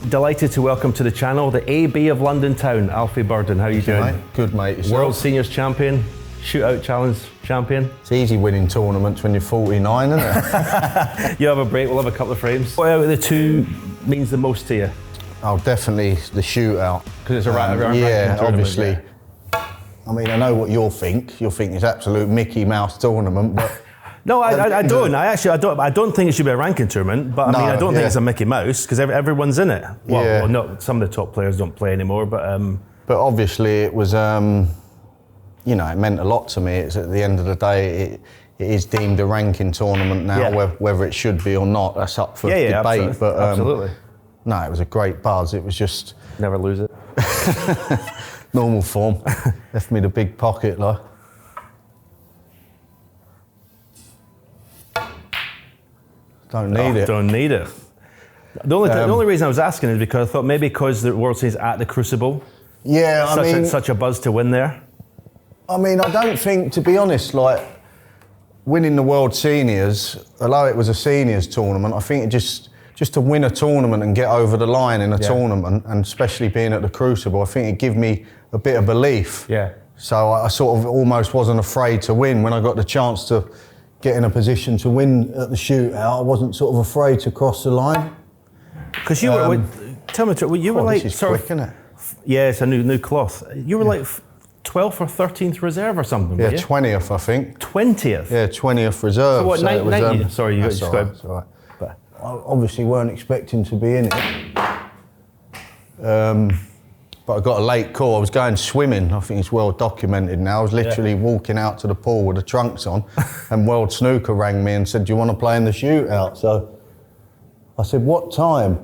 Delighted to welcome to the channel the AB of London Town, Alfie Burden. How are you doing? Mate. Good, mate. Yourself? World Seniors Champion, Shootout Challenge Champion. It's easy winning tournaments when you're 49, isn't it? You have a break, we'll have a couple of frames. What out of the two means the most to you? Oh, definitely the shootout. Because it's a ranking yeah, obviously. Yeah. I mean, I know what you'll think. You'll think it's absolute Mickey Mouse tournament, but... No, I don't. I don't think it should be a ranking tournament, but I mean, I don't think it's a Mickey Mouse because everyone's in it. Well, not some of the top players don't play anymore, but. But obviously, it was, you know, it meant a lot to me. It's at the end of the day, it is deemed a ranking tournament now, whether it should be or not. That's up for debate. Absolutely. But absolutely. No, it was a great buzz. It was just never lose it. Normal form. Left me the big pocket, like. Don't need it. Don't need it. The only reason I was asking is because I thought maybe because the World Series at the Crucible. Yeah, I mean, such a buzz to win there. I mean, I don't think, to be honest, like winning the World Seniors, although it was a seniors tournament, I think it just to win a tournament and get over the line in a tournament, and especially being at the Crucible, I think it gave me a bit of belief. Yeah. So I sort of almost wasn't afraid to win when I got the chance to get in a position to win at the shootout. I wasn't sort of afraid to cross the line. Because you were, tell me, you were like, this is quick, isn't it? Yeah, it's a new cloth. You were like 12th or 13th reserve or something. Yeah, 20th, I think. 20th. Yeah, 20th reserve. So what? 90? Sorry, you got described. That's all right. But I obviously weren't expecting to be in it. But I got a late call. I was going swimming. I think it's well documented now. I was literally walking out to the pool with the trunks on, and World Snooker rang me and said, "Do you want to play in the shootout?" So I said, "What time?"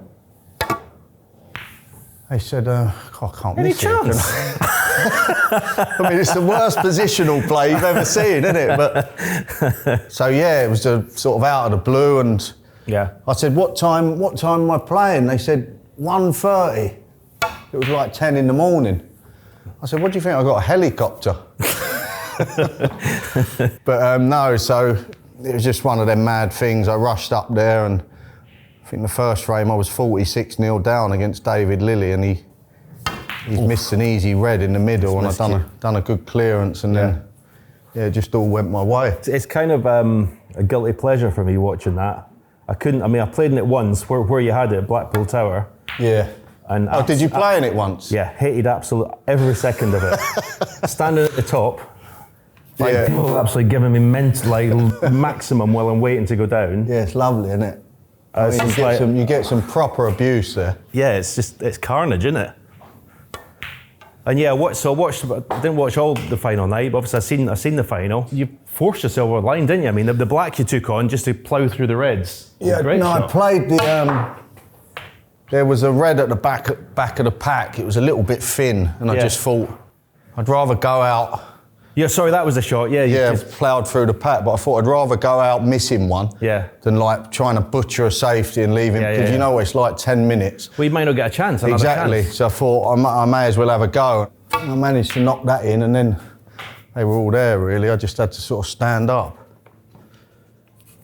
They said, "I can't miss it." Any chance? I mean, it's the worst positional play you've ever seen, isn't it? But so yeah, it was a sort of out of the blue, and I said, "What time? What time am I playing?" They said 1:30. It was like 10 in the morning. I said, "What do you think? I got a helicopter?" But no, so it was just one of them mad things. I rushed up there, and I think the first frame I was 46-0 down against David Lilly, and he's missed an easy red in the middle, and I done a good clearance, and then it just all went my way. It's kind of a guilty pleasure for me watching that. I played in it once where you had it at Blackpool Tower. Yeah. And did you play in it once? Yeah, hated every second of it. Standing at the top, people absolutely giving me maximum while I'm waiting to go down. Yeah, it's lovely, isn't it? I mean, you get some proper abuse there. Yeah, it's carnage, isn't it? And yeah, I didn't watch all the final night, but obviously I seen the final. You forced yourself over the line, didn't you? I mean, the black you took on just to plough through the reds. Yeah, I played the. There was a red at the back of the pack. It was a little bit thin, and I just thought I'd rather go out. Yeah, sorry, that was the shot. Yeah, ploughed through the pack, but I thought I'd rather go out missing one than like trying to butcher a safety and leave him, because you know it's like 10 minutes. Well, you might not get a chance. Exactly. So I thought I may as well have a go. I managed to knock that in, and then they were all there. Really, I just had to sort of stand up.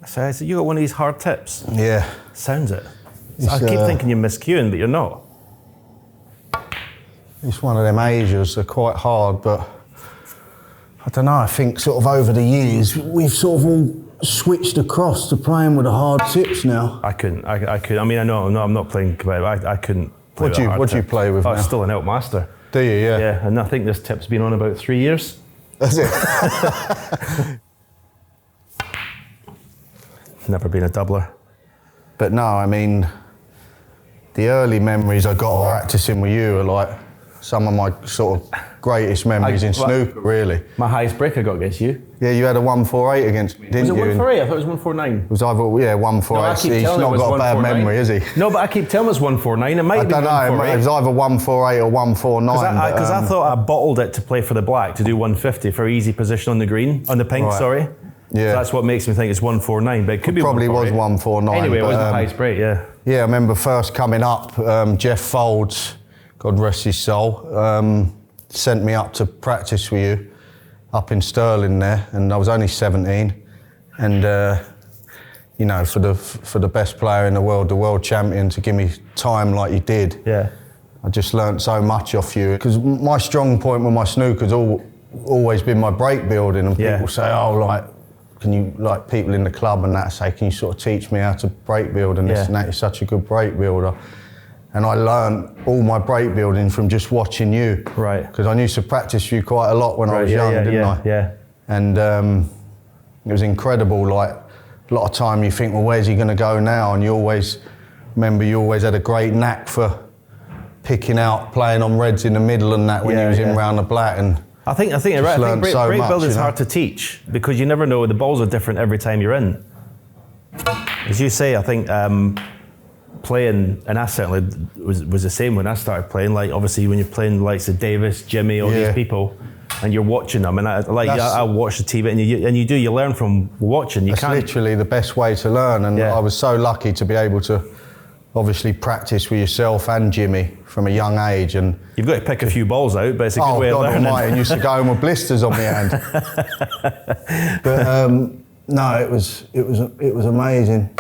So you got one of these hard tips. Yeah. Sounds it. I keep thinking you're miscuing, but you're not. It's one of them ages. They're quite hard, but I don't know. I think sort of over the years we've sort of all switched across to playing with the hard tips now. I couldn't. I mean, I'm not playing kebab. I couldn't. What do you play with now? I'm still an outmaster. Do you? Yeah. Yeah, and I think this tip's been on about 3 years. That's it. Never been a doubler. But no, I mean, the early memories I got practising with you are like some of my sort of greatest memories in snooker, really. My highest break I got against you. Yeah, you had a 148 against me, didn't you? Was it 148? I thought it was 149. It was either, 148. He's not got a bad memory, has he? No, but I keep telling us 149. It might be 148. I don't know, it was either 148 or 149. Because I thought I bottled it to play for the black, to do 150 for easy position on the green, on the pink, sorry. Yeah. So that's what makes me think it's 149, but it could be probably was 149. Anyway, it was the highest break, yeah. Yeah, I remember first coming up, Jeff Folds, God rest his soul, sent me up to practice with you up in Stirling there, and I was only 17, and you know, for the best player in the world champion, to give me time like you did. Yeah. I just learnt so much off you, because my strong point with my snooker's always been my break building, and people say, oh, like, can you, like, people in the club and that say, can you sort of teach me how to break build and this and that? You're such a good break builder. And I learned all my break building from just watching you. Right. Because I used to practice you quite a lot when I was young, didn't I? Yeah. And it was incredible. Like, a lot of time you think, well, where's he going to go now? And you always had a great knack for picking out, playing on reds in the middle and that when you was in round the black. And I think you're right. I think break building's hard to teach, because you never know. The balls are different every time you're in. As you say, I think playing, and I certainly was the same when I started playing. Like, obviously, when you're playing likes of Davis, Jimmy, all these people, and you're watching them, and I watch the TV, and you learn from watching. That's literally the best way to learn. And I was so lucky to be able to obviously practice with yourself and Jimmy from a young age. And you've got to pick a few balls out, but it's a good way of learning. Almighty, I used to go home with blisters on my hand. But no, it was amazing.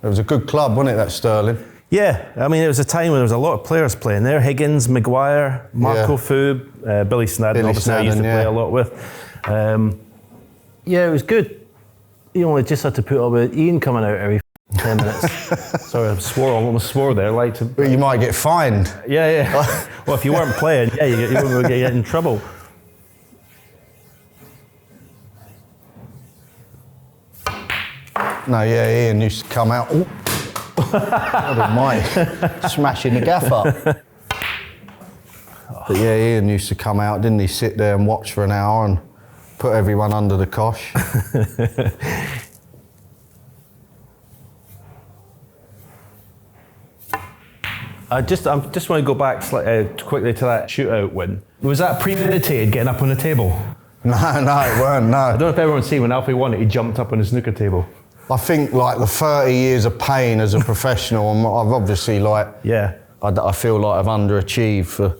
It was a good club, wasn't it, that Stirling? Yeah, I mean, it was a time when there was a lot of players playing there. Higgins, Maguire, Marco Foob, Billy Snadden, obviously I used to play a lot with. Yeah, it was good. You only just had to put up with Ian coming out every 10 minutes. Sorry, I almost swore there. But you might get fined. Yeah. Well, if you weren't playing, you wouldn't get in trouble. No, Ian used to come out. Oh, God almighty, smashing the gaff up. But Ian used to come out, didn't he? Sit there and watch for an hour and put everyone under the cosh. I just want to go back quickly to that shootout win. Was that premeditated, getting up on the table? No, it weren't, no. I don't know if everyone's seen when Alfie won it, he jumped up on the snooker table. I think, like, the 30 years of pain as a professional, I've obviously, like, I feel like I've underachieved for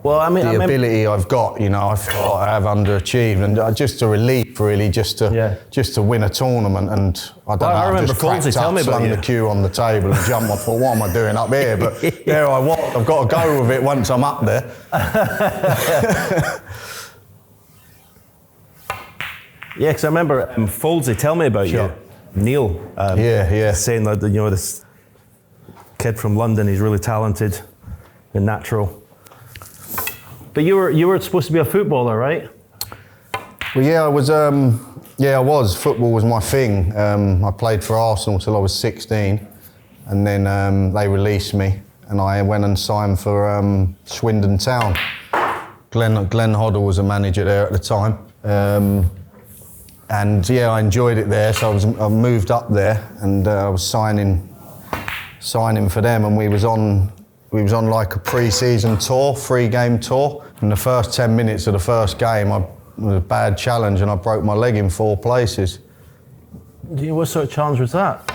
the ability I've got, you know. I feel like I have underachieved, and just a relief, really, just to win a tournament. And I don't know, I remember just cracked up, slung the cue on the table and jumped. I thought, what am I doing up here? But there I was. I've got to go with it once I'm up there. Yeah, because I remember Foldsy tell me about you. Neil, saying that, you know, this kid from London, he's really talented and natural. But you were supposed to be a footballer, right? Well, I was. Football was my thing. I played for Arsenal till I was 16, and then they released me, and I went and signed for Swindon Town. Glenn Hoddle was a manager there at the time. And I enjoyed it there, so I moved up there, and I was signing for them, and we was on like a pre-season tour, 3-game tour. In the first 10 minutes of the first game, it was a bad challenge, and I broke my leg in 4 places. What sort of challenge was that?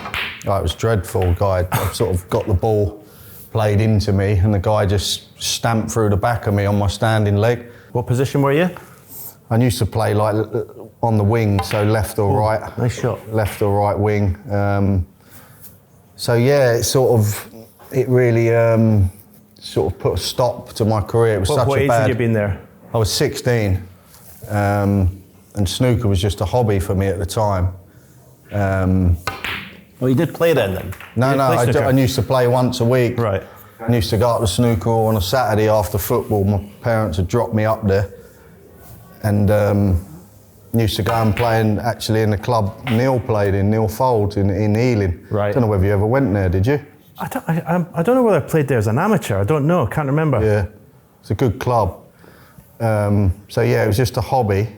Oh, it was dreadful. I sort of got the ball played into me, and the guy just stamped through the back of me on my standing leg. What position were you? I used to play like on the wing, so left or right. Nice shot. Left or right wing. It really sort of put a stop to my career. It was What age had you been there? I was 16, and snooker was just a hobby for me at the time. Well, you did play then? No, I used to play once a week. Right. I used to go up to snooker on a Saturday after football. My parents had dropped me up there, and used to go and play in the club Neil played in, Neil Folds in Ealing. Right. I don't know whether you ever went there, did you? I don't know whether I played there as an amateur. I don't know. Can't remember. Yeah, it's a good club. It was just a hobby.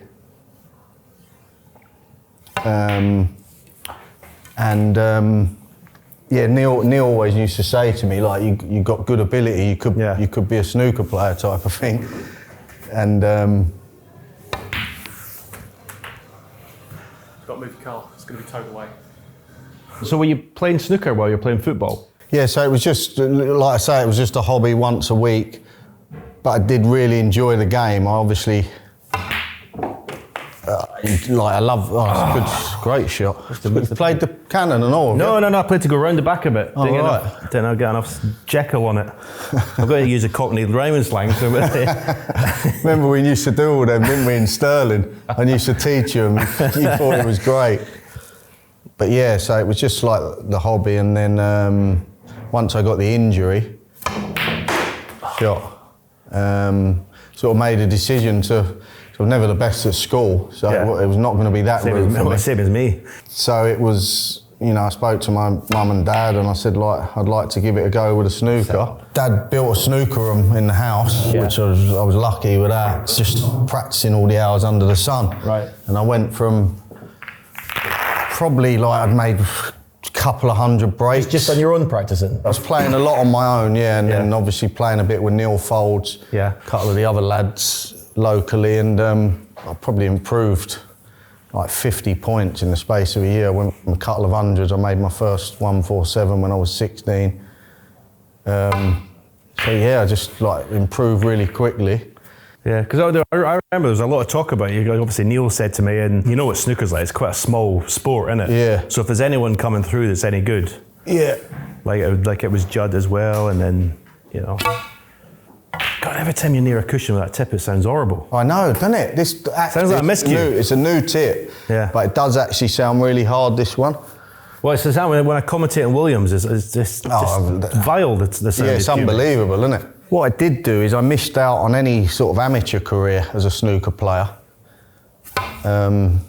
Neil always used to say to me, like, you got good ability. You could be a snooker player type of thing. And got to move your car. It's going to be towed away. So were you playing snooker while you were playing football? Yeah, so it was just, like I say, it was just a hobby once a week, but I did really enjoy the game. I obviously, I love, it's great shot. You played the cannon and all? No, I played to go round the back a bit. Oh, right. Didn't get enough Jekyll on it. I've got to use a Cockney rhyming slang. So Remember we used to do all them, didn't we, in Stirling? I used to teach you, and you thought it was great. But yeah, so it was just like the hobby, and then once I got the injury, sort of made a decision to. So I was never the best at school, so it was not going to be that route for me. Same as me. So it was, I spoke to my mum and dad, and I said, I'd like to give it a go with a snooker. Dad built a snooker room in the house, which I was lucky with that. Just practising all the hours under the sun. Right. And I went from probably I'd made a couple of hundred breaks. Just on your own practising? I was playing a lot on my own, and then obviously playing a bit with Neil Folds, a couple of the other lads locally, and I probably improved like 50 points in the space of a year. I went from a couple of hundreds. I made my first 147 when I was 16. I just improved really quickly. Yeah, because I remember there was a lot of talk about you. Obviously, Neil said to me, and you know what snooker's like, it's quite a small sport, isn't it? Yeah. So if there's anyone coming through that's any good, like it was Judd as well, and then, God, every time you're near a cushion with that tip, it sounds horrible. I know, doesn't it? This sounds like a miscue. It's a new tip, but it does actually sound really hard, this one. Well, it's the sound when I commentate on Williams, it's just vile, the sound. Yeah, it's unbelievable, isn't it? What I did do is I missed out on any sort of amateur career as a snooker player. So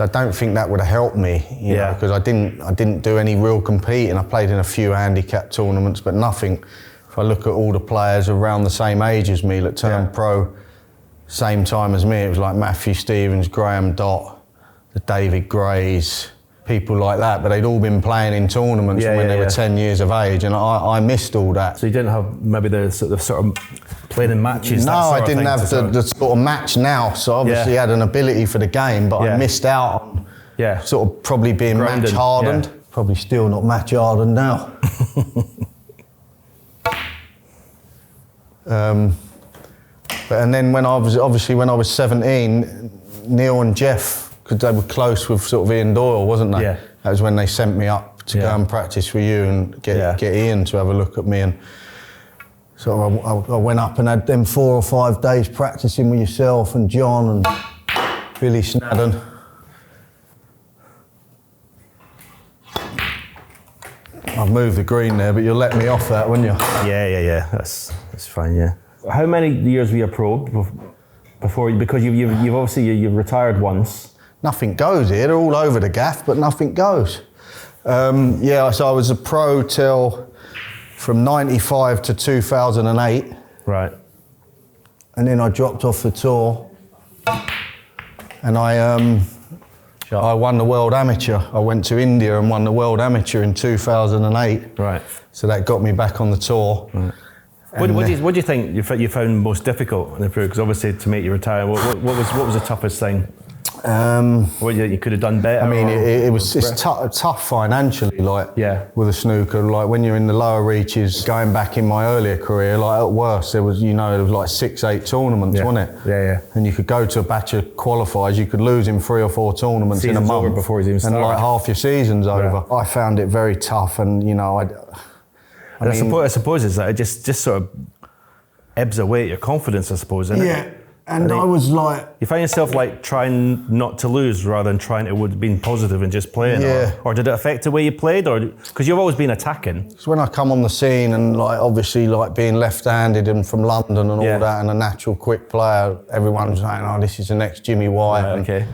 I don't think that would have helped me, because I didn't do any real competing. I played in a few handicap tournaments, but nothing. If I look at all the players around the same age as me that turned pro, same time as me, it was like Matthew Stevens, Graham Dott, the David Grays, people like that, but they'd all been playing in tournaments when they were 10 years of age, and I missed all that. So you didn't have maybe the sort of playing in matches? No, I didn't have the sort of match now, so obviously I had an ability for the game, but I missed out on sort of probably being match hardened. Probably still not match hardened now. And then when I was 17, Neil and Jeff, because they were close with sort of Ian Doyle, wasn't they? Yeah. That was when they sent me up to go and practice for you and get Ian to have a look at me. And so I went up and had them 4 or 5 days practicing with yourself and John and Billy Snadden. I've moved the green there, but you'll let me off that, wouldn't you? Yeah. That's fine. Yeah. How many years were you a pro before? Because you've obviously retired once. Nothing goes here. They're all over the gaff, but nothing goes. So I was a pro till from '95 to 2008. Right. And then I dropped off the tour, and I won the World Amateur. I went to India and won the World Amateur in 2008. Right. So that got me back on the tour. Right. What do you think you found most difficult in the pro? Because obviously to make you retire, what was the toughest thing? What you could have done better? I mean, it's tough financially, with a snooker. Like when you're in the lower reaches, going back in my earlier career, like at worst, there was like 6-8 tournaments, wasn't it? Yeah. And you could go to a batch of qualifiers, you could lose in 3 or 4 tournaments in a month. Over before he's even started. And like half your season's over. I found it very tough, and I suppose it's that it just sort of ebbs away your confidence, I suppose, isn't it? Yeah, and I was like... You find yourself like trying not to lose rather than trying to be positive and just playing? Yeah. Or did it affect the way you played? Or because you've always been attacking? Because when I come on the scene and obviously being left-handed and from London and all that, and a natural quick player, everyone's saying, oh, this is the next Jimmy White. Right, okay.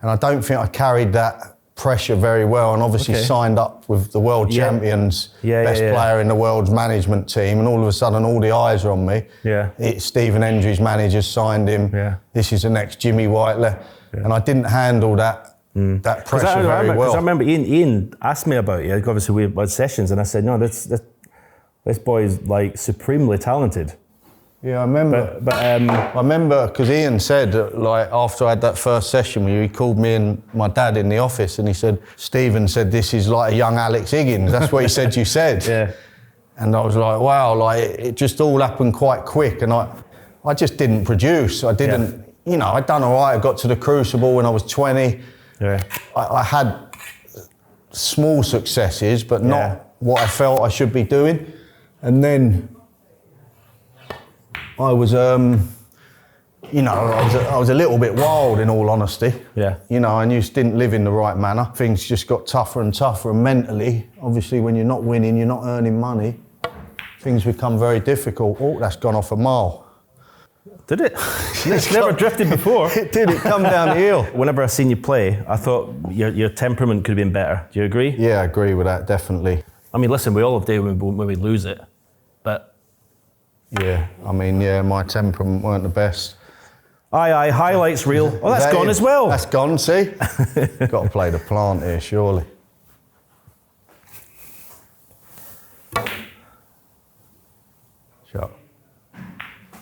And I don't think I carried that pressure very well, and obviously signed up with the world champions, best player in the world's management team, and all of a sudden all the eyes are on me. Yeah. Stephen Hendry's manager signed him. Yeah. This is the next Jimmy White. And I didn't handle that pressure very well. Because I remember Ian asked me about you. Obviously we had sessions, and I said, no, this boy is like supremely talented. Yeah, I remember. But I remember because Ian said, after I had that first session with you, he called me and my dad in the office, and he said, Stephen said, this is like a young Alex Higgins. That's what he said you said. Yeah. And I was like, wow, it just all happened quite quick, and I just didn't produce. I didn't, I'd done all right. I got to the Crucible when I was 20. Yeah. I had small successes, but not what I felt I should be doing. And then I was, I was a little bit wild, in all honesty. Yeah. I just didn't live in the right manner. Things just got tougher and tougher, and mentally, obviously, when you're not winning, you're not earning money, things become very difficult. Oh, that's gone off a mile. Did it? It's never drifted before. It did. It come down the hill. Whenever I seen you play, I thought your temperament could have been better. Do you agree? Yeah, I agree with that, definitely. I mean, listen, we all have days when we lose it, but... Yeah, my temperament weren't the best. Aye, highlights reel. Oh, that's gone as well. That's gone, see? Got to play the plant here, surely. Shot.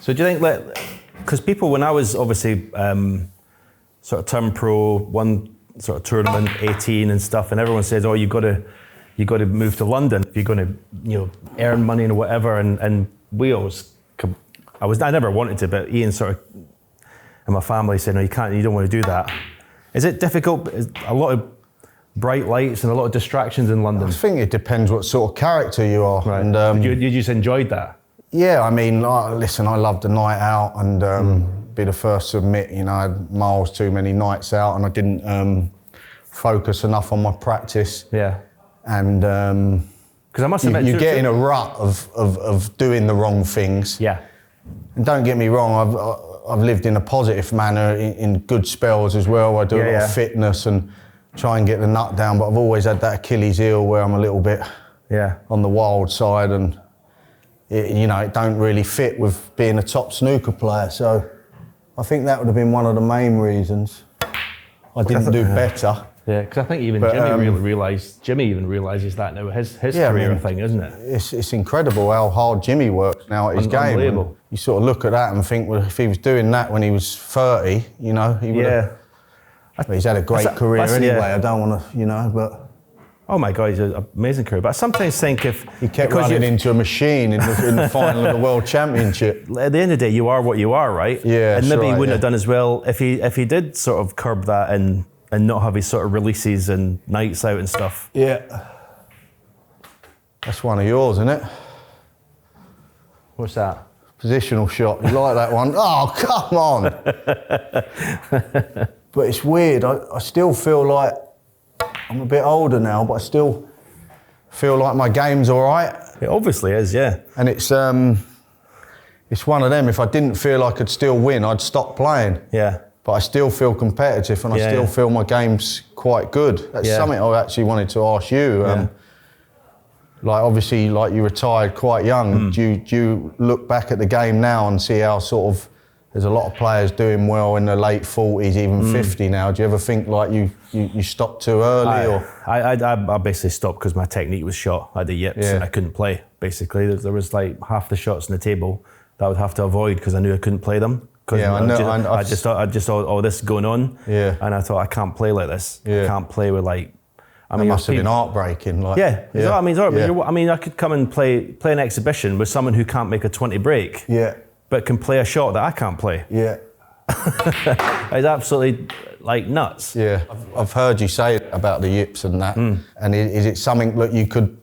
So do you think that, because people, when I was obviously sort of turn pro, won sort of tournament, 18 and stuff, and everyone says, oh, you got to move to London if you're going to, earn money and whatever, and we always, I never wanted to, but Ian sort of, and my family said, no, you don't want to do that. Is it difficult? Is a lot of bright lights and a lot of distractions in London? I think it depends what sort of character you are. Right. And, you just enjoyed that? Yeah, listen, I loved the night out, and be the first to admit, I had miles too many nights out, and I didn't focus enough on my practice. Yeah. And because I must admit, you get in a rut of doing the wrong things. Yeah. And don't get me wrong, I've lived in a positive manner in good spells as well. I do a lot of fitness and try and get the nut down, but I've always had that Achilles heel where I'm a little bit on the wild side, and it don't really fit with being a top snooker player. So I think that would have been one of the main reasons I didn't do better. Yeah, because I think even Jimmy even realises that now, his career thing, isn't it? It's incredible how hard Jimmy works now at his game. Unbelievable. You sort of look at that and think, well, if he was doing that when he was 30, he would have... But he's had a great career anyway, I don't want to, but... Oh my God, he's an amazing career. But I sometimes think if... He kept running into a machine in the final of the World Championship. At the end of the day, you are what you are, right? Yeah, and maybe he wouldn't have done as well if he did sort of curb that and not have his sort of releases and nights out and stuff. Yeah. That's one of yours, isn't it? What's that? Positional shot. You like that one? Oh, come on. But it's weird. I still feel like I'm a bit older now, but I still feel like my game's all right. It obviously is, yeah. And it's one of them. If I didn't feel I could still win, I'd stop playing. Yeah. But I still feel competitive, and I still feel my game's quite good. That's something I actually wanted to ask you. Obviously, you retired quite young. Do you look back at the game now and see how sort of there's a lot of players doing well in their late 40s, even 50 now? Do you ever think you stopped too early? I basically stopped because my technique was shot. I had the yips and I couldn't play. Basically, there was half the shots on the table that I would have to avoid because I knew I couldn't play them. I just thought, oh, this is going on. Yeah. And I thought, I can't play like this. Yeah. I can't play with it must have been heartbreaking. I could come and play an exhibition with someone who can't make a 20 break. Yeah. But can play a shot that I can't play. Yeah. It's absolutely nuts. Yeah. I've heard you say about the yips and that. And is it something that you could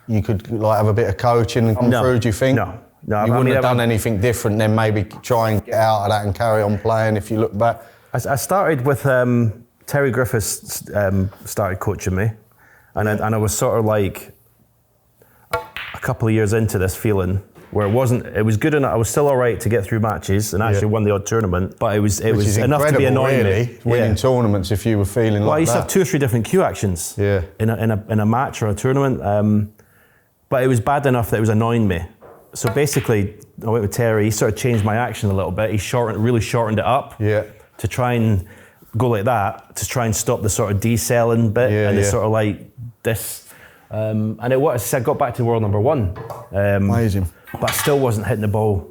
have a bit of coaching and come through, do you think? No, you wouldn't have done anything different than maybe try and get out of that and carry on playing if you look back? I started with Terry Griffiths started coaching me, and I was sort of a couple of years into this feeling where it was good enough. I was still all right to get through matches and actually won the odd tournament, but it was enough to be annoying me. Winning tournaments if you were feeling like that. Well, I used to have 2 or 3 different cue actions in a match or a tournament, but it was bad enough that it was annoying me. So basically, I went with Terry. He sort of changed my action a little bit. He really shortened it up to try and go like that, to try and stop the sort of decelling bit and the sort of this. And it was. I got back to world number 1. Amazing. But I still wasn't hitting the ball.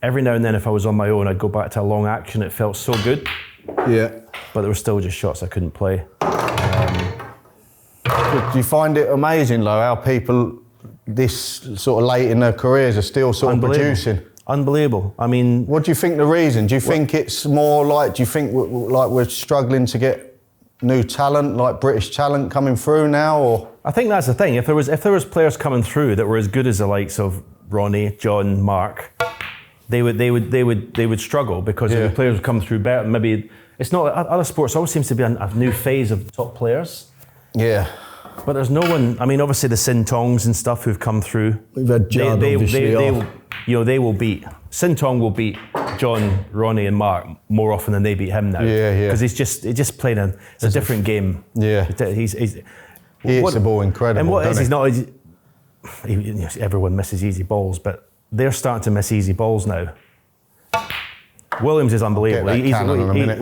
Every now and then, if I was on my own, I'd go back to a long action. It felt so good. Yeah. But there were still just shots I couldn't play. Do you find it amazing, though, how people this sort of late in their careers are still sort of producing? Unbelievable. I mean... What do you think the reason? Do you think it's more do you think we're struggling to get new talent, like British talent coming through now, or? I think that's the thing. If there was players coming through that were as good as the likes of Ronnie, John, Mark, they would struggle because the players would come through better. Maybe it's not other sports. Always seems to be a new phase of top players. Yeah. But there's no one. I mean, obviously the Sintongs and stuff who've come through. We've had Judd, they will beat. Sintong will beat John, Ronnie, and Mark more often than they beat him now. Yeah. Because he's just playing a different game. Yeah. He hits the ball incredible. And what is he's not. Everyone misses easy balls, but they're starting to miss easy balls now. Williams is unbelievable.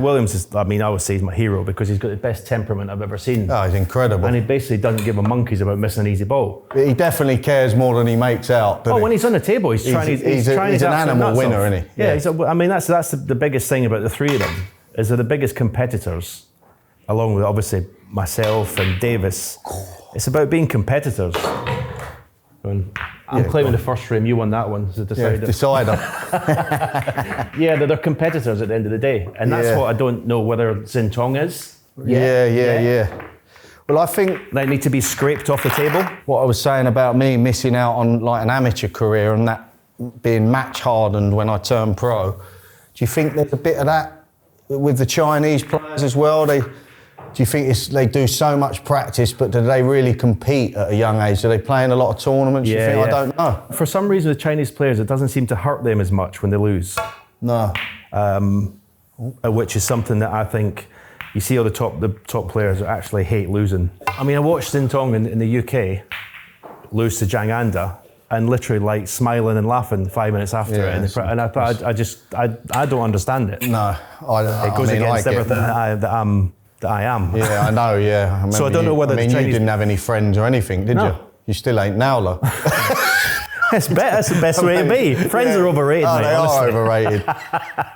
Williams is, I would say he's my hero because he's got the best temperament I've ever seen. Oh, he's incredible. And he basically doesn't give a monkeys about missing an easy ball. He definitely cares more than he makes out. When he's on the table, he's trying he's an animal winner, isn't he? Yeah. That's the biggest thing about the three of them, is they're the biggest competitors, along with obviously myself and Davis. It's about being competitors. I'm claiming the first frame, you won that one as a decider. Decider. They're competitors at the end of the day. And that's what I don't know whether Zintong is. Yeah. Well, I think they need to be scraped off the table. What I was saying about me missing out on like an amateur career and that being match hardened when I turned pro, do you think there's a bit of that with the Chinese players as well? Do you think they do so much practice, but do they really compete at a young age? Are they playing a lot of tournaments? I don't know. For some reason, the Chinese players, it doesn't seem to hurt them as much when they lose. No. Which is something that I think you see all the top players actually hate losing. I mean, I watched Sintong in the UK lose to Zhang Anda and literally like smiling and laughing 5 minutes after it. And I thought, I don't understand it. No. It goes against everything that I am. Yeah, I know, yeah. So I don't know whether you didn't have any friends or anything, did you? You still ain't now, though. That's the best way to be. Friends are overrated, mate, they honestly. are overrated.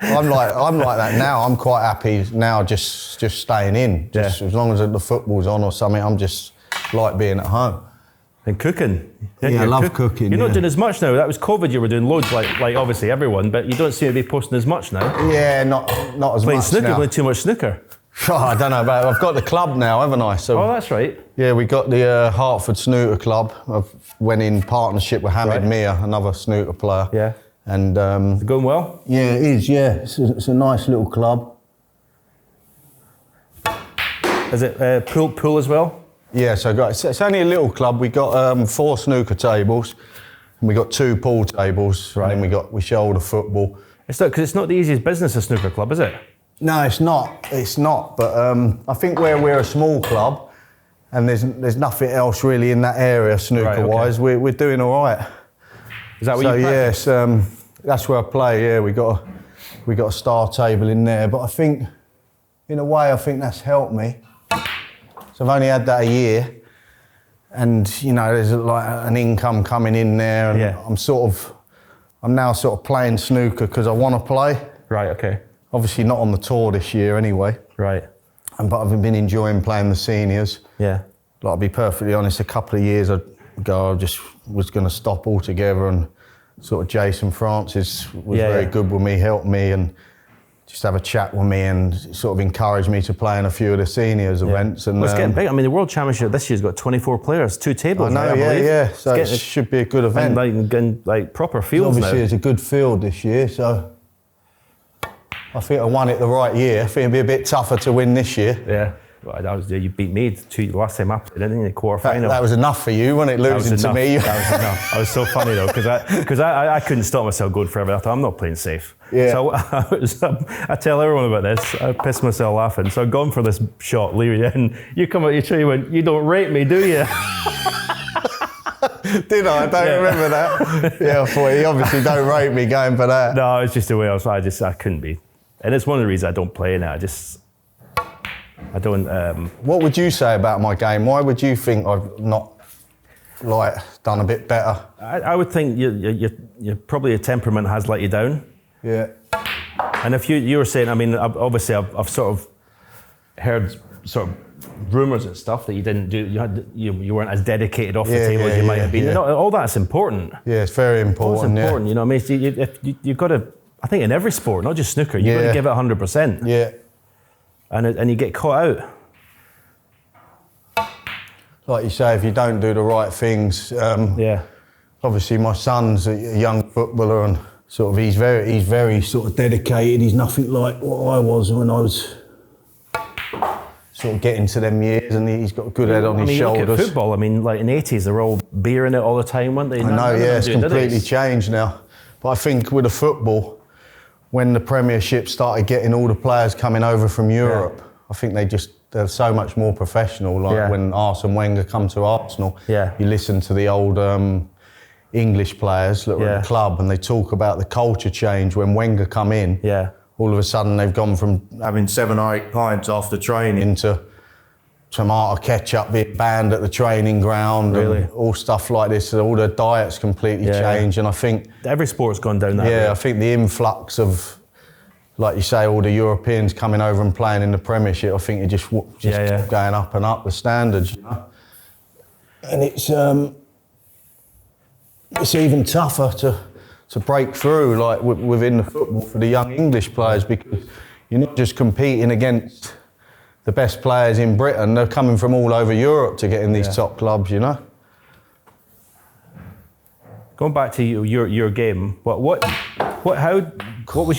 I'm like that now. I'm quite happy now just staying in. As long as the football's on or something, I'm just like being at home. And cooking. I love cooking. You're not doing as much now. That was COVID, you were doing loads, like obviously everyone, but you don't seem to be posting as much now. Yeah, not as playing much snooker, now. playing too much snooker. Oh, I don't know about it. I've got the club now, haven't I? So, that's right. Yeah, we got the Hertford Snooker Club. I went in partnership with Hamid Mia, another snooker player. Yeah. And is it going well? Yeah, it is. Yeah, it's a nice little club. Is it pool as well? Yeah, so it's only a little club. We got 4 snooker tables, and we got 2 pool tables, and then we shoulder football. It's not because it's not the easiest business, a snooker club, is it? No, it's not. It's not. But I think where we're a small club, and there's nothing else really in that area snooker-wise, we're doing all right. Is that what you practice? Yes, that's where I play. Yeah, we got a star table in there. But I think, in a way, that's helped me. So I've only had that a year, and there's like an income coming in there, and I'm now sort of playing snooker because I want to play. Right. Okay. Obviously not on the tour this year anyway. Right. But I've been enjoying playing the seniors. Yeah. Like, I'll be perfectly honest, a couple of years ago I just was going to stop altogether, and sort of Jason Francis was very good with me, helped me and just have a chat with me and sort of encouraged me to play in a few of the seniors events. And it's getting big. I mean, the World Championship this year's got 24 players, 2 tables. I know, So it should be a good event. And like proper fields obviously, it's a good field this year, so I think I won it the right year. I think it'd be a bit tougher to win this year. Yeah. Well, you beat me last time up, didn't you, in the quarter-final? That was enough for you, wasn't it, losing to me? That was enough. I was so funny, though, because I couldn't stop myself going forever. I thought, I'm not playing safe. Yeah. So I tell everyone about this. I pissed myself laughing. So I'd gone for this shot, Leary, and you come out your tree, you went, you don't rate me, do you? Did I? I don't remember that. Yeah, I thought, he obviously don't rate me going for that. No, it's just the way I couldn't be. And it's one of the reasons I don't play now. I don't. What would you say about my game? Why would you think I've not done a bit better? I would think you probably your temperament has let you down. Yeah. And if you were saying, I mean, obviously I've sort of heard sort of rumours and stuff that you didn't do. You weren't as dedicated off the table as you might have been. Yeah. All that's important. Yeah, it's very important. It's important. You know, what I mean, you've got to. I think in every sport, not just snooker, you've got to give it 100%. Yeah. And you get caught out. like you say, if you don't do the right things, obviously my son's a young footballer and sort of he's very sort of dedicated. He's nothing like what I was when I was sort of getting to them years, and he's got a good head on his shoulders. Look at football. I mean, like in the 80s, they were all beering it all the time, weren't they? I know, yeah, it's completely changed now. But I think with the football, when the Premiership started getting all the players coming over from Europe, I think they're so much more professional. Like when Arsene Wenger come to Arsenal, you listen to the old English players that were at the club, and they talk about the culture change when Wenger come in. All of a sudden they've gone from having 7 or 8 pints after training into tomato ketchup being banned at the training ground and all stuff like this. So all the diets completely changed, and I think every sport's gone down that way. I think the influx of, like you say, all the Europeans coming over and playing in the Premiership, I think it just going up and up the standards, you know? And it's even tougher to break through, like within the football for the young English players, because you're not just competing against the best players in Britain, they're coming from all over Europe to get in these top clubs, you know? Going back to your game, what was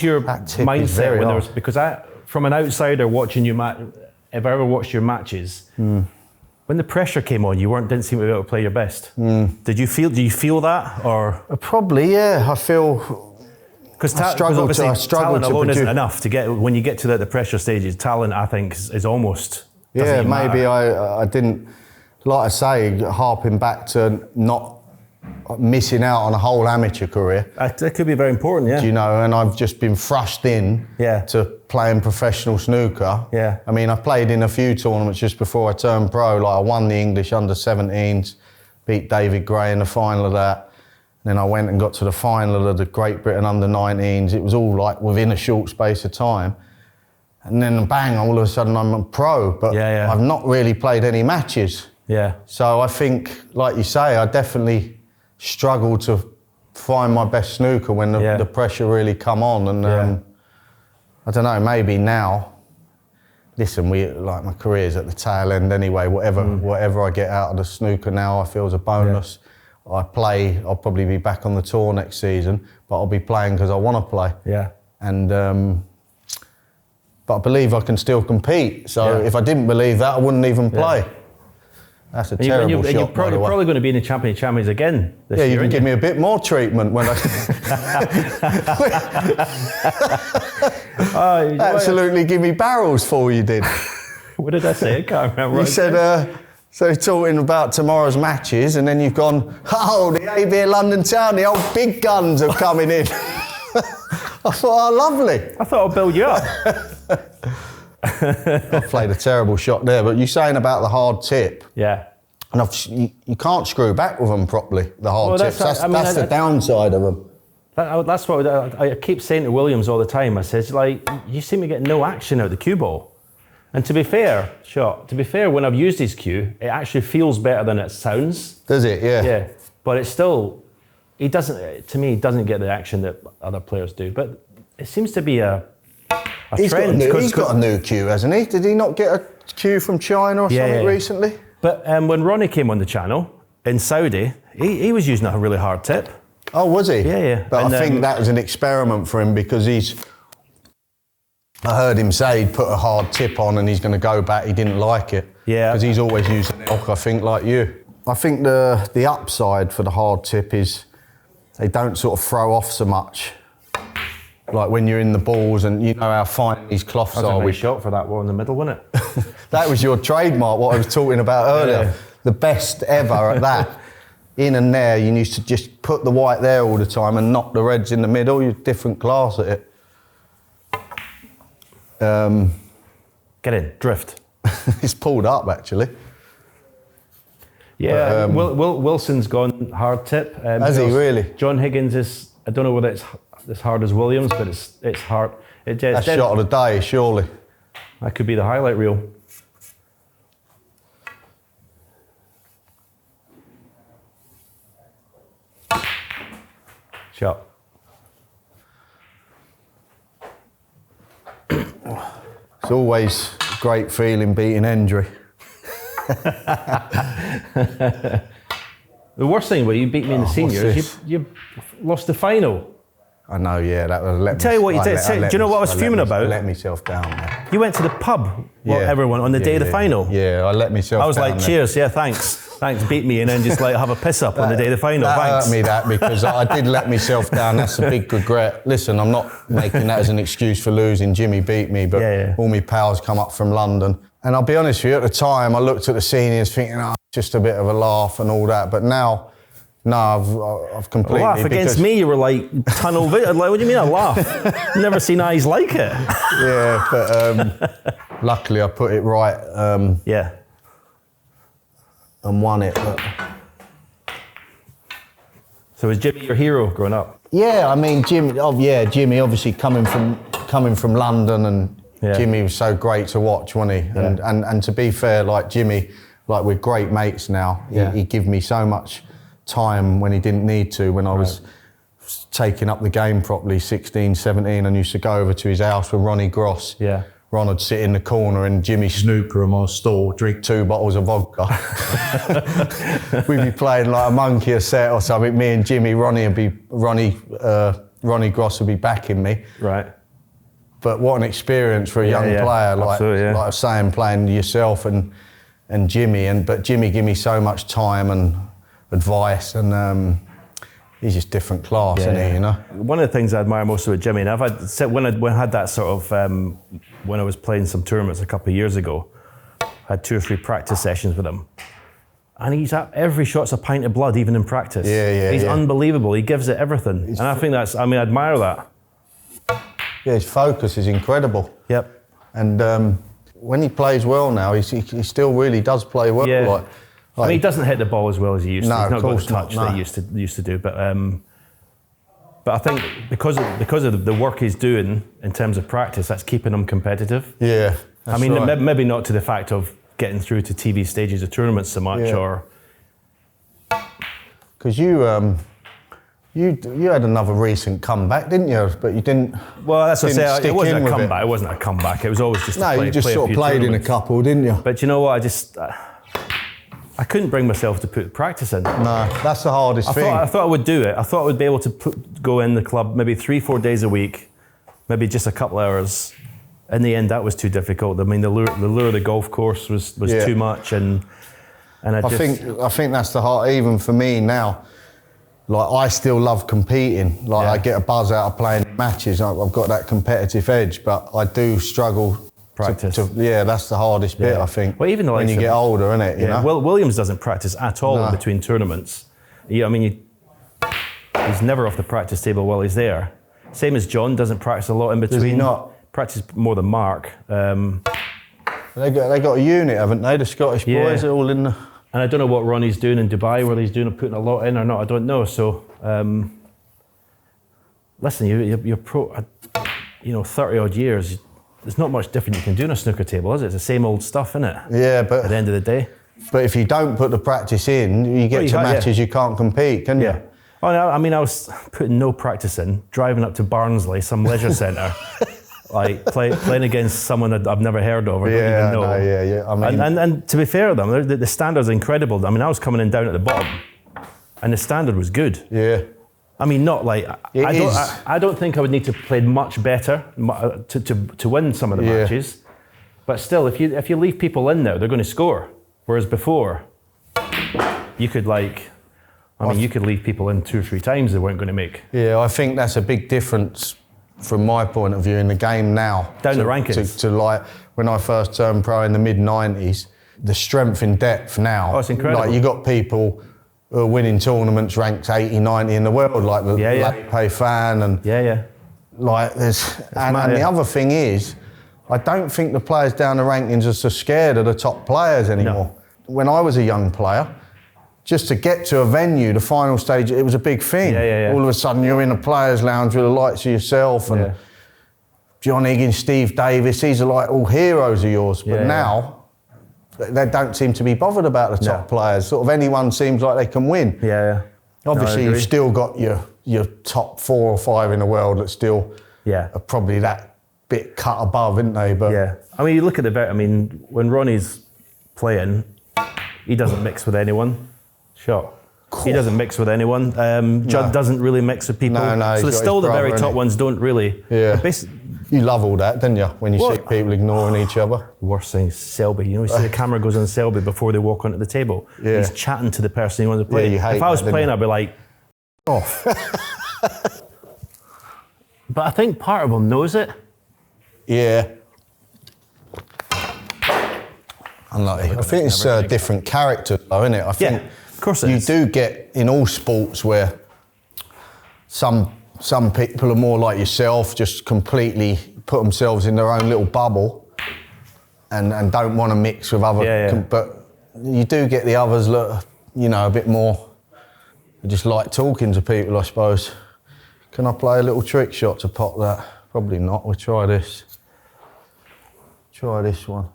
your mindset when there was, because from an outsider watching you if I ever watched your matches, when the pressure came on, you didn't seem to be able to play your best. Do you feel that, or? Probably, yeah. I feel because talent alone isn't enough to get when you get to the pressure stages. Talent, I think, is almost maybe I didn't, like I say, harping back to not missing out on a whole amateur career. That could be very important, Do you know? And I've just been thrust in to playing professional snooker. I mean, I played in a few tournaments just before I turned pro. Like I won the English under-17s, beat David Gray in the final of that. Then I went and got to the final of the Great Britain under-19s. It was all like within a short space of time. And then bang, all of a sudden I'm a pro, but I've not really played any matches. So I think, like you say, I definitely struggled to find my best snooker when the pressure really come on. And I don't know, maybe now, listen, my career's at the tail end anyway. Whatever I get out of the snooker now, I feel is a bonus. I'll probably be back on the tour next season, but I'll be playing because I want to play. And but I believe I can still compete. So if I didn't believe that, I wouldn't even play. That's a terrible shot. You're probably going to be in the Champions again this year. Yeah, you can give me a bit more treatment when I. Absolutely, give me barrels for you did. What did I say? I can't remember. You said. So talking about tomorrow's matches, and then you've gone, the AB London Town, the old big guns are coming in. I thought, lovely. I thought I'd build you up. I played a terrible shot there, but you're saying about the hard tip. And you can't screw back with them properly, the hard tips. That's the downside of them. That's what I keep saying to Williams all the time. I says, you seem to get no action out of the cue ball. And to be fair, when I've used his cue, it actually feels better than it sounds. Does it? Yeah. But it's still, he doesn't get the action that other players do. But it seems to be a trend. He's got a new cue, hasn't he? Did he not get a cue from China or something recently? But when Ronnie came on the channel in Saudi, he was using a really hard tip. Oh, was he? Yeah. But I think that was an experiment for him because I heard him say he'd put a hard tip on and he's going to go back. He didn't like it. Because he's always used an elk, I think, like you. I think the upside for the hard tip is they don't sort of throw off so much. Like when you're in the balls and you know how fine these cloths are. That was a nice shot for that one in the middle, wasn't it? That was your trademark, what I was talking about earlier. The best ever at that. In and there, you used to just put the white there all the time and knock the reds in the middle. You're a different class at it. Get in, drift. It's pulled up, actually. Yeah, Wilson's gone hard tip. Has he really? John Higgins is, I don't know whether it's as hard as Williams, but it's hard. That's shot of the day, surely. That could be the highlight reel. Shot. It's always a great feeling beating Hendry. The worst thing was you beat me in the seniors. You lost the final. I know, yeah. That was. Tell you what you did. Do you know what I was fuming about? I let myself down. Man. You went to the pub, everyone, on the day of the final. Yeah, I let myself down. I was like, cheers, yeah, thanks. Thanks, beat me, and then just like have a piss up on the day of the final. That hurt me, that, because I did let myself down. That's a big regret. Listen, I'm not making that as an excuse for losing. Jimmy beat me, but all my pals come up from London. And I'll be honest with you, at the time, I looked at the seniors thinking, just a bit of a laugh and all that. But now, no, I've completely... A laugh against me, you were like, tunnel vision. Like, what do you mean a laugh? Never seen eyes like it. Yeah, but luckily I put it right. And won it. But... So was Jimmy your hero growing up? Yeah, I mean, Jimmy obviously coming from London, and Jimmy was so great to watch, wasn't he? And to be fair, like Jimmy, like we're great mates now. He gave me so much time when he didn't need to, when I was taking up the game properly, 16, 17, and used to go over to his house with Ronnie Gross. Yeah. Ron would sit in the corner and Jimmy Snooker in my store, drink 2 bottles of vodka. We'd be playing like a monkey a set or something. Me and Jimmy, Ronnie Gross would be backing me. Right. But what an experience for a young player, like I was saying, playing yourself and Jimmy. But Jimmy gave me so much time and advice, and he's just different class, isn't he? You know. One of the things I admire most about Jimmy, and I've had when I had that sort of when I was playing some tournaments a couple of years ago, I had 2 or 3 practice sessions with him, and he's at every shot's a pint of blood, even in practice. He's unbelievable. He gives it everything, and I think that's. I mean, I admire that. Yeah, his focus is incredible. Yep. And when he plays well now, he still really does play well. Yeah. Like, I mean, he doesn't hit the ball as well as he used to. He's not got the touch that he used to do. But I think because of the work he's doing in terms of practice, that's keeping him competitive. Yeah. I mean, maybe not to the fact of getting through to TV stages of tournaments so much, or because you had another recent comeback, didn't you? But you didn't. Well, that's what I say. It wasn't a comeback. It wasn't a comeback. It was always just you just sort of played in a couple, didn't you? But you know what? I couldn't bring myself to put practice in. No, that's the hardest thing. I thought I would do it. I thought I would be able to go in the club maybe 3-4 days a week, maybe just a couple hours. In the end, that was too difficult. I mean, the lure of the golf course was too much, and I think that's the hard. Even for me now, like I still love competing. Like I get a buzz out of playing matches. I've got that competitive edge, but I do struggle. Practice. That's the hardest bit, I think. Well, even when you get older, isn't it? You know? Williams doesn't practice at all in between tournaments. He's never off the practice table while he's there. Same as John doesn't practice a lot in between. Does he not? Practice more than Mark. They got a unit, haven't they? The Scottish boys are all in the. And I don't know what Ronnie's doing in Dubai, whether he's putting a lot in or not. I don't know. So, listen, you're pro. 30 odd years. There's not much different you can do on a snooker table, is it? It's the same old stuff, isn't it? Yeah, but... At the end of the day. But if you don't put the practice in, you get to matches you can't compete, can you? Oh, no, I mean, I was putting no practice in, driving up to Barnsley, some leisure centre, like playing against someone that I've never heard of or don't even know. I mean, and to be fair to them, the standard's incredible. I mean, I was coming in down at the bottom, and the standard was good. Yeah. I mean, not like I don't think I would need to play much better to win some of the matches, but still, if you leave people in there, they're going to score. Whereas before, you could you could leave people in 2 or 3 times, they weren't going to make. Yeah, I think that's a big difference from my point of view in the game now. Down the rankings. To like when I first turned pro in the mid-90s, the strength in depth now. Oh, it's incredible. Like you got people who are winning tournaments ranked 80, 90 in the world, like the Pay Fan and like there's and the other thing is, I don't think the players down the rankings are so scared of the top players anymore. No. When I was a young player, just to get to a venue, the final stage, it was a big thing. All of a sudden you're in a players' lounge with the likes of yourself and John Higgins, Steve Davis, these are like all heroes of yours. But now, they don't seem to be bothered about the top players. Sort of anyone seems like they can win. Obviously, you've still got your top 4 or 5 in the world that still are probably that bit cut above, isn't they? But I mean, you look at when Ronnie's playing, He doesn't mix with anyone. Shot. He doesn't mix with anyone. Judd doesn't really mix with people. No, so still the very top ones don't really. Yeah. You love all that, don't you? When you see people ignoring each other. Worst thing is Selby. You see the camera goes on Selby before they walk onto the table. Yeah. He's chatting to the person he wants to play. Yeah, you hate if I was that, playing, I'd be like, off. But I think part of him knows it. Yeah. Unlucky. I think it's a different character, though, isn't it? I think of course it is. You do get in all sports where some people are more like yourself, just completely put themselves in their own little bubble and don't want to mix with other. But you do get the others that, a bit more. Just like talking to people, I suppose. Can I play a little trick shot to pop that? Probably not. We'll try this. Try this one.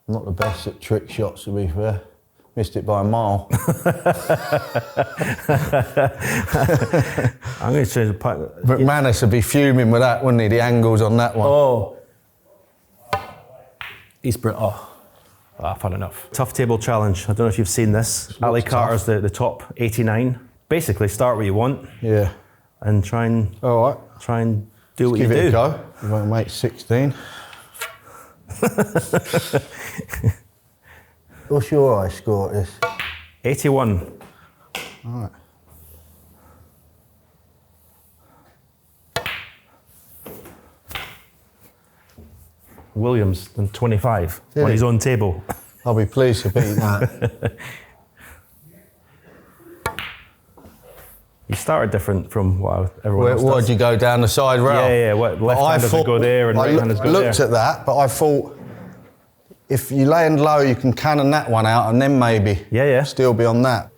I'm not the best at trick shots, to be fair. Missed it by a mile. I'm going to change the pack. McManus would be fuming with that, wouldn't he? The angles on that one. Oh. He's brilliant. Fun enough. Tough table challenge. I don't know if you've seen this. Ali Carter's the top 89. Basically, start where you want. Yeah. And try and do what you do. Give it a go. You won't make 16. What's your high score at this? 81. All right. Williams done 25 on his own table. I'll be pleased to beat that. You started different from what everyone else does. What, did you go down the side rail? Yeah. Left-handers would go there and right-handers go there. I looked at that, but I thought if you land low, you can cannon that one out and then maybe still be on that.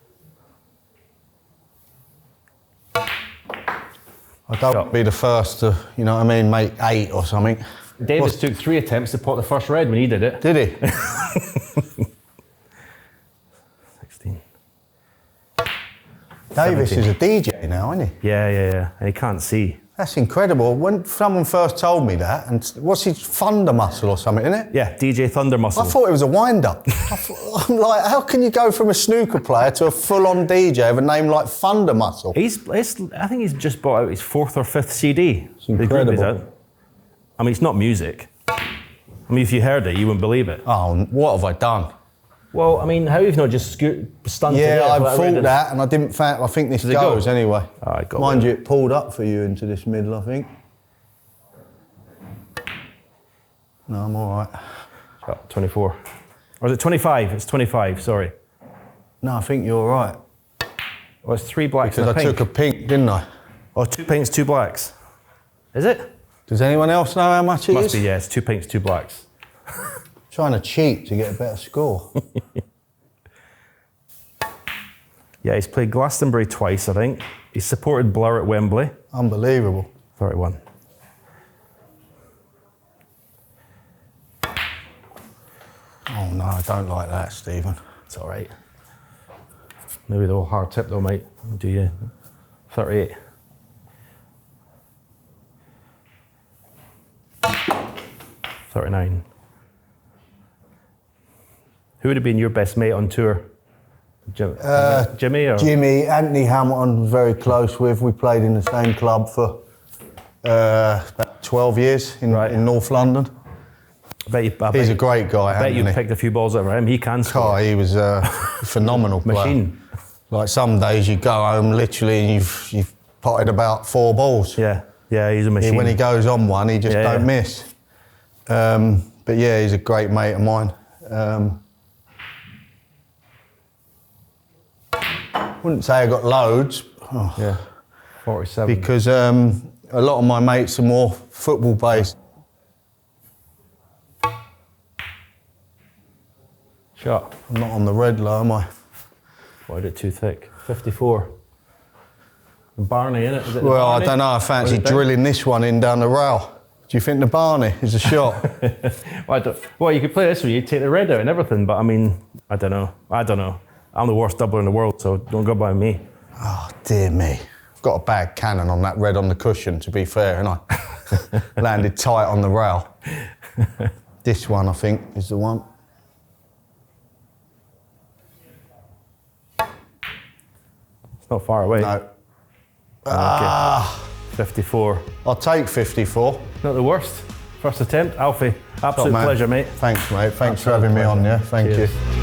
I don't want to be the first to, make 8 or something. Davis took 3 attempts to pot the first red when he did it. Did he? 16. Davis 17. Is a DJ now, isn't he? Yeah. And he can't see. That's incredible. When someone first told me that, and what's his Thunder Muscle or something, isn't it? Yeah, DJ Thunder Muscle. I thought it was a wind-up. I'm like, how can you go from a snooker player to a full-on DJ with a name like Thunder Muscle? I think he's just bought out his 4th or 5th CD. It's incredible. I mean, it's not music. I mean, if you heard it, you wouldn't believe it. Oh, what have I done? Well, I mean, how have you not just stunned Yeah, I thought that, and I didn't. I think this goes anyway. Mind you, it pulled up for you into this middle, I think. No, I'm all right. 24. Or is it 25? It's 25, sorry. No, I think you're all right. Well, it's 3 blacks and a pink. Because I took a pink, didn't I? Oh, 2 pinks, 2 blacks. Is it? Does anyone else know how much it is? Must be, yeah. It's 2 pinks, 2 blacks. Trying to cheat to get a better score. Yeah, he's played Glastonbury twice, I think. He's supported Blur at Wembley. Unbelievable. 31. Oh no, I don't like that, Stephen. It's all right. Maybe the little hard tip though might do you. 38. $39. Who would have been your best mate on tour? Jimmy or? Jimmy, Anthony Hamilton was very close with. We played in the same club for about 12 years in North London. He's a great guy, I bet you picked a few balls over him. He can score. Oh, he was a phenomenal machine. Player. Like some days you go home literally and you've potted about 4 balls. Yeah, he's a machine. When he goes on one, he just don't miss. But yeah, he's a great mate of mine. Wouldn't say I got loads. 47. Because a lot of my mates are more football based. Shot. I'm not on the red low, am I? Why did it too thick? 54. Barney, innit? Well, I don't know. I fancy drilling this one in down the rail. Do you think the Barney is a shot? Well, you could play this one. You'd take the red out and everything, but I mean, I don't know. I'm the worst doubler in the world, so don't go by me. Oh, dear me. I've got a bad cannon on that red on the cushion, to be fair, and I landed tight on the rail. This one, I think, is the one. It's not far away. No. Ah. 54. I'll take 54. Not the worst. First attempt. Alfie, absolute Top man. pleasure, mate. Thanks, mate. Thanks for Absolute having me on, pleasure. yeah? Thank Cheers. you.